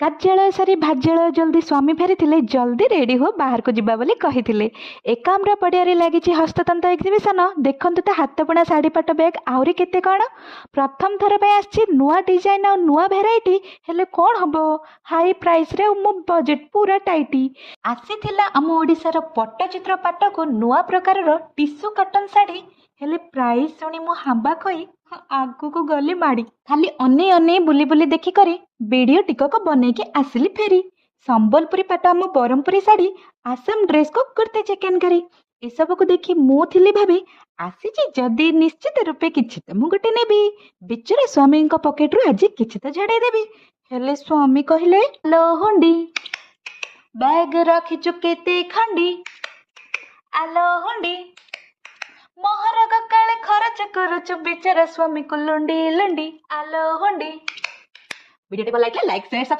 କାର୍ଯ୍ୟାଳୟ ସାରି ଭାଜ୍ୟାଳୟ ଜଲ୍ଦି ସ୍ୱାମୀ ଫେରିଥିଲେ। ଜଲ୍ଦି ରେଡି ହୋ ବାହାରକୁ ଯିବା ବୋଲି କହିଥିଲେ। ଏକାମ୍ର ପଡ଼ିଆରେ ଲାଗିଛି ହସ୍ତତନ୍ତ ଏକ୍ଜିବିସନ। ଦେଖନ୍ତୁ ତା ହାତବୁଣା ଶାଢ଼ୀ ପାଟ ବ୍ୟାଗ୍ ଆହୁରି କେତେ କ'ଣ। ପ୍ରଥମ ଥର ପାଇଁ ଆସିଛି ନୂଆ ଡିଜାଇନ୍ ଆଉ ନୂଆ ଭେରାଇଟି। ହେଲେ କ'ଣ ହବ, ହାଇ ପ୍ରାଇସ୍ରେ ଆଉ ମୋ ବଜେଟ୍ ପୁରା ଟାଇଟି। ଆସିଥିଲା ଆମ ଓଡ଼ିଶାର ପଟ୍ଟଚିତ୍ର ପାଟକୁ ନୂଆ ପ୍ରକାରର ଟିସୁ କଟନ୍ ଶାଢ଼ୀ। ହେଲେ ପ୍ରାଇସ୍ ଶୁଣି ମୁଁ ହାମ୍ବା ଖୋଇ ଆଗକୁ ଗଲି ମାଡ଼ି। ଖାଲି ଅନେଇ ଅନେଇ ବୁଲି ବୁଲି ଦେଖିକରି ଭିଡ଼ିଓ ଟିକକ ବନେଇକି ଆସିଲି ଫେରି। ସମ୍ବଲପୁରୀ ପାଟ ଆମ ବ୍ରହ୍ମପୁରୀ ଶାଢ଼ୀ, ଆସାମ ଡ୍ରେସ୍କୁ କୁର୍ତ୍ତି ଚିକେନ୍ କରି। ଏସବୁକୁ ଦେଖି ମୁଁ ଥିଲି ଭାବି, ଆସିଛି ଯଦି ନିଶ୍ଚିତ ରୂପେ କିଛି ତ ମୁଁ ଗୋଟେ ନେବି। ବିଚରା ସ୍ୱାମୀଙ୍କ ପକେଟରୁ ଆଜି କିଛି ତ ଝାଡ଼େଇ ଦେବି। ହେଲେ ସ୍ୱାମୀ କହିଲେ, ଆଲୋ ହୁଣ୍ଡି ବ୍ୟାଗ୍ ରଖିଛୁ କେତେ ଖଣ୍ଡି, ଆଲୋ ହୁଣ୍ଡି ମହରଗ କାଳେ ଖରଚ କରୁଛୁ ବିଚରା ସ୍ୱାମୀକୁ ଲୁଣ୍ଡି ଲୁଣ୍ଡି, ଆଲୋ ହୁଣ୍ଡି। ଭିଡ଼ିଓଟି ଭଲ ଲାଗିଲା ଲାଇକ୍ ସେୟାର